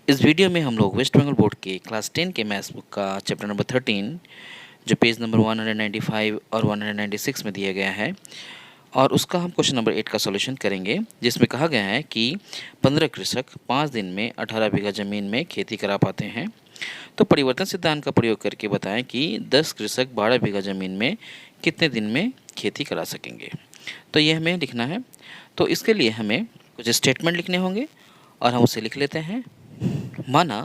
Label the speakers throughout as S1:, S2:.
S1: इस वीडियो में हम लोग वेस्ट बंगाल बोर्ड के क्लास 10 के मैथ्स बुक का चैप्टर नंबर 13 जो पेज नंबर 195 और 196 में दिया गया है और उसका हम क्वेश्चन नंबर 8 का सॉल्यूशन करेंगे, जिसमें कहा गया है कि 15 कृषक 5 दिन में 18 बीघा ज़मीन में खेती करा पाते हैं। तो परिवर्तन सिद्धांत का प्रयोग करके बताएं कि 10 कृषक 12 बीघा ज़मीन में कितने दिन में खेती करा सकेंगे। तो ये हमें लिखना है। तो इसके लिए हमें कुछ स्टेटमेंट लिखने होंगे और हम उसे लिख लेते हैं। माना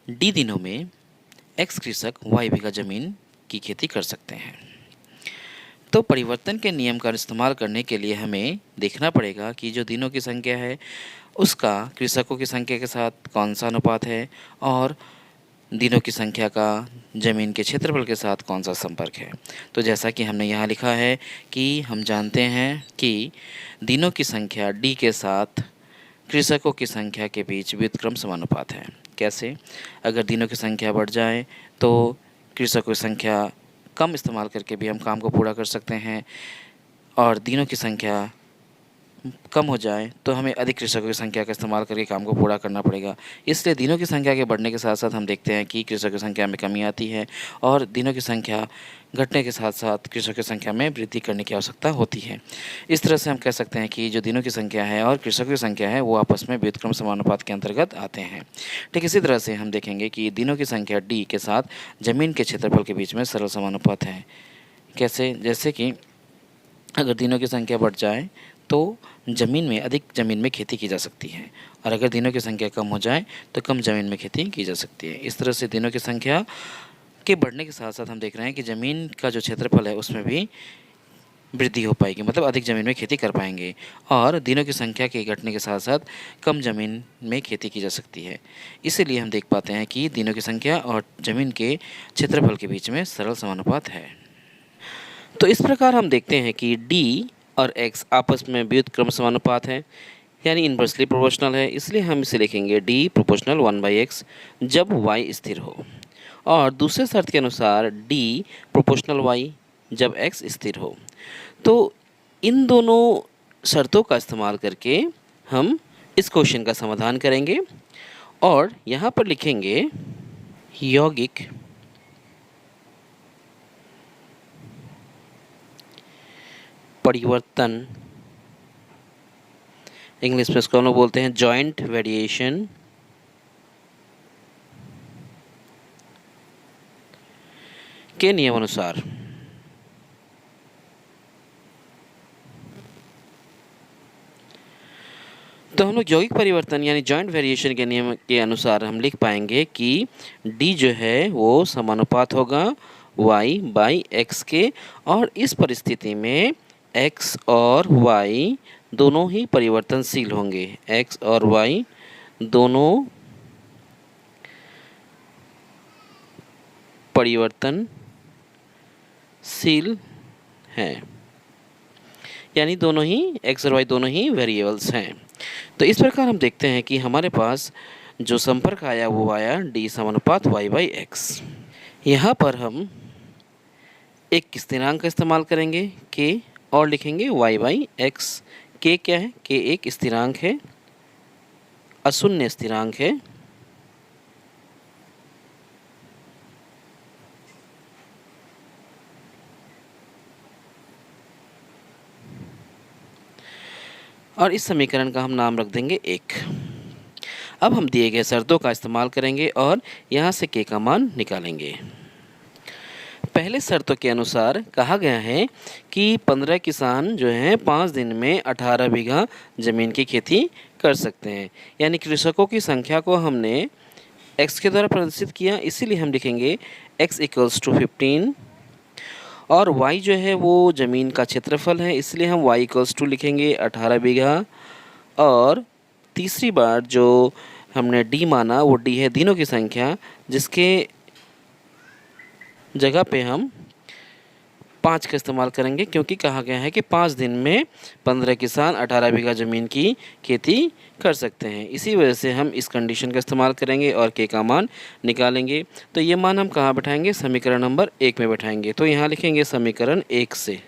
S1: डी दिनों में एक्स कृषक वाई बीघा ज़मीन की खेती कर सकते हैं। तो परिवर्तन के नियम का इस्तेमाल करने के लिए हमें देखना पड़ेगा कि जो दिनों की संख्या है उसका कृषकों की संख्या के साथ कौन सा अनुपात है और दिनों की संख्या का ज़मीन के क्षेत्रफल के साथ कौन सा संपर्क है। तो जैसा कि हमने यहाँ लिखा है कि हम जानते हैं कि दिनों की संख्या डी के साथ कृषकों की संख्या के बीच व्युत्क्रम समानुपात है। कैसे? अगर दिनों की संख्या बढ़ जाए तो कृषकों की संख्या कम इस्तेमाल करके भी हम काम को पूरा कर सकते हैं और दिनों की संख्या कम हो जाए तो हमें अधिक कृषकों की संख्या का इस्तेमाल करके काम को पूरा करना पड़ेगा। इसलिए दिनों की संख्या के बढ़ने के साथ साथ हम देखते हैं कि कृषकों की संख्या में कमी आती है और दिनों की संख्या घटने के साथ साथ कृषकों की संख्या में वृद्धि करने की आवश्यकता होती है। इस तरह से हम कह सकते हैं कि जो दिनों की संख्या है और कृषकों की संख्या है वो आपस में व्युत्क्रम समानुपात के अंतर्गत आते हैं। ठीक इसी तरह से हम देखेंगे कि दिनों की संख्या डी के साथ ज़मीन के क्षेत्रफल के बीच में सरल समानुपात है। कैसे? जैसे कि अगर दिनों की संख्या बढ़ जाए तो अधिक ज़मीन में खेती की जा सकती है और अगर दिनों की संख्या कम हो जाए तो कम ज़मीन में खेती की जा सकती है। इस तरह से दिनों की संख्या के बढ़ने के साथ साथ हम देख रहे हैं कि ज़मीन का जो क्षेत्रफल है उसमें भी वृद्धि हो पाएगी, मतलब अधिक ज़मीन में खेती कर पाएंगे और दिनों की संख्या के घटने के साथ साथ कम ज़मीन में खेती की जा सकती है। इसीलिए हम देख पाते हैं कि दिनों की संख्या और ज़मीन के क्षेत्रफल के बीच में सरल समानुपात है। तो इस प्रकार हम देखते हैं कि डी और x आपस में व्युत्क्रम समानुपात है, यानी इन्वर्सली प्रोपोर्शनल है। इसलिए हम इसे लिखेंगे d प्रोपोर्शनल 1/x जब y स्थिर हो और दूसरे शर्त के अनुसार d प्रोपोर्शनल y जब x स्थिर हो। तो इन दोनों शर्तों का इस्तेमाल करके हम इस क्वेश्चन का समाधान करेंगे और यहाँ पर लिखेंगे यौगिक परिवर्तन, इंग्लिश में इसको हम लोग बोलते हैं जॉइंट वेरिएशन, के नियम अनुसार तो हम लोग यौगिक परिवर्तन यानी जॉइंट वेरिएशन के नियम के अनुसार हम लिख पाएंगे कि डी जो है वो समानुपात होगा y बाई एक्स के और इस परिस्थिति में x और y दोनों ही परिवर्तनशील होंगे। x और y दोनों परिवर्तनशील हैं, यानी दोनों ही x और y दोनों ही वेरिएबल्स हैं। तो इस प्रकार हम देखते हैं कि हमारे पास जो संपर्क आया वो आया d समानुपात y बाई एक्स। यहाँ पर हम एक स्थिरांक का इस्तेमाल करेंगे k और लिखेंगे y बाई एक्स। k क्या है? k एक स्थिरांक है, अशून्य स्थिरांक है और इस समीकरण का हम नाम रख देंगे 1। अब हम दिए गए शर्तों का इस्तेमाल करेंगे और यहाँ से k का मान निकालेंगे। पहले शर्तों के अनुसार कहा गया है कि 15 किसान जो हैं 5 दिन में 18 बीघा ज़मीन की खेती कर सकते हैं, यानी कृषकों की संख्या को हमने x के द्वारा प्रदर्शित किया, इसीलिए हम लिखेंगे x इक्वल्स टू 15 और y जो है वो ज़मीन का क्षेत्रफल है, इसलिए हम y इक्वल्स टू लिखेंगे 18 बीघा और तीसरी बार जो हमने d माना वो d है दिनों की संख्या, जिसके जगह पे हम 5 का इस्तेमाल करेंगे क्योंकि कहा गया है कि 5 दिन में 15 किसान 18 बीघा ज़मीन की खेती कर सकते हैं। इसी वजह से हम इस कंडीशन का इस्तेमाल करेंगे और k का मान निकालेंगे। तो ये मान हम कहाँ बैठाएंगे? समीकरण नंबर 1 में बैठाएंगे। तो यहाँ लिखेंगे समीकरण 1 से,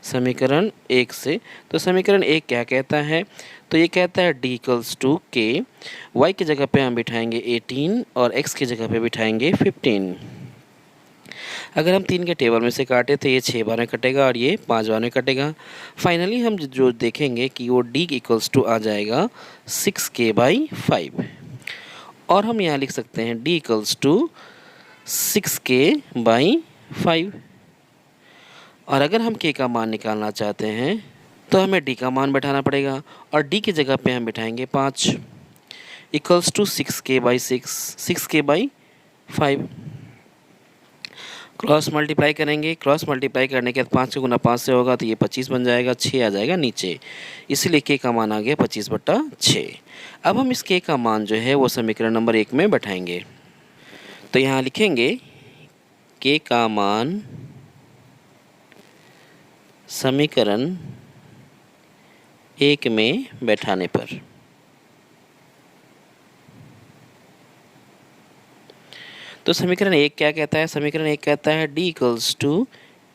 S1: समीकरण 1 से। तो समीकरण 1 क्या कहता है? तो ये कहता है d इक्वल्स टू के, y की जगह पे हम बिठाएंगे 18 और x की जगह पे बिठाएंगे 15। अगर हम 3 के टेबल में से काटे तो ये 6 बार में कटेगा और ये 5 बार में कटेगा। फाइनली हम जो देखेंगे कि वो d इक्वल्स टू आ जाएगा 6k/5। और हम यहाँ लिख सकते हैं d इक्वल्स टू 6k/5। और अगर हम k का मान निकालना चाहते हैं तो हमें d का मान बैठाना पड़ेगा और d की जगह पे हम बिठाएंगे 5 equals to 6k/5। Cross multiply करेंगे, क्रॉस मल्टीप्लाई करने के बाद 5 का गुना 5 से होगा तो ये 25 बन जाएगा, 6 आ जाएगा नीचे, इसीलिए k का मान आ गया 25/6। अब हम इस k का मान जो है वो समीकरण नंबर 1 में बैठाएंगे। तो यहाँ लिखेंगे k का मान समीकरण 1 में बैठाने पर। तो समीकरण 1 क्या कहता है? समीकरण 1 कहता है d इक्वल्स टू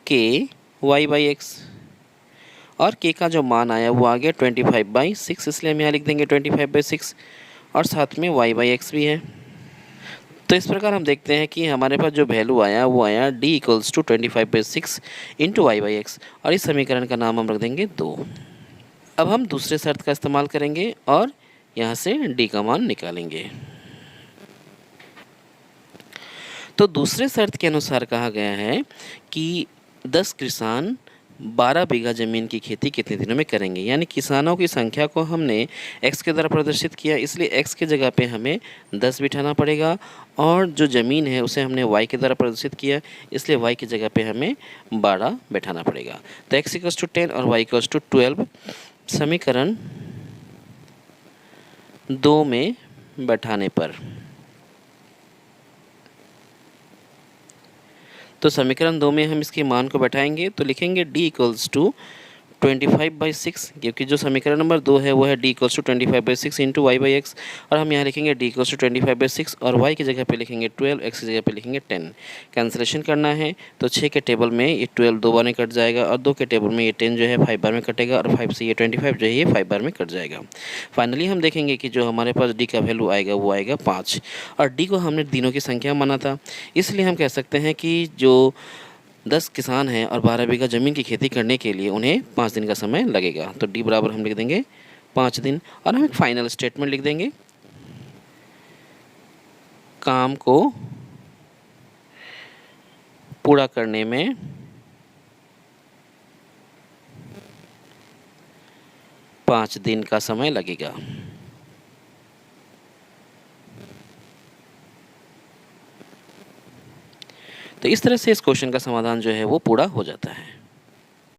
S1: के y/x और k का जो मान आया वो आ गया 25/6, इसलिए हम यहाँ लिख देंगे 25/6 और साथ में y/x भी है। तो इस प्रकार हम देखते हैं कि हमारे पास जो वैल्यू आया वो आया d equals to 25/6 into y/x और इस समीकरण का नाम हम रख देंगे 2। अब हम दूसरे शर्त का इस्तेमाल करेंगे और यहाँ से d का मान निकालेंगे। तो दूसरे शर्त के अनुसार कहा गया है कि 10 किसान 12 बीघा ज़मीन की खेती कितने दिनों में करेंगे, यानी किसानों की संख्या को हमने x के द्वारा प्रदर्शित किया, इसलिए x की जगह पे हमें 10 बिठाना पड़ेगा और जो ज़मीन है उसे हमने y के द्वारा प्रदर्शित किया, इसलिए y की जगह पे हमें 12 बैठाना पड़ेगा। तो x इक्वल्स टू 10 और y इक्वल्स टू 12 समीकरण 2 में बैठाने पर। तो समीकरण 2 में हम इसके मान को बैठाएंगे तो लिखेंगे d इक्वल्स टू 25/6, क्योंकि जो समीकरण नंबर 2 है वो है d equals to 25/6 into y/x और हम यहाँ लिखेंगे d इक्वल्स टू 25/6 और y की जगह पे लिखेंगे 12, x की जगह पे लिखेंगे 10। कैंसिलेशन करना है तो 6 के टेबल में ये 12 2 बार में कट जाएगा और 2 के टेबल में ये 10 जो है 5 बार में कटेगा और 5 से ये 25 जो है ये 5 बार में कट जाएगा। फाइनली हम देखेंगे कि जो हमारे पास d का वैल्यू आएगा वो आएगा 5 और d को हमने दिनों की संख्या माना था, इसलिए हम कह सकते हैं कि जो 10 किसान हैं और 12 बीघा ज़मीन की खेती करने के लिए उन्हें 5 दिन का समय लगेगा। तो d बराबर हम लिख देंगे 5 दिन और हम एक फाइनल स्टेटमेंट लिख देंगे, काम को पूरा करने में 5 दिन का समय लगेगा। तो इस तरह से इस क्वेश्चन का समाधान जो है वो पूरा हो जाता है।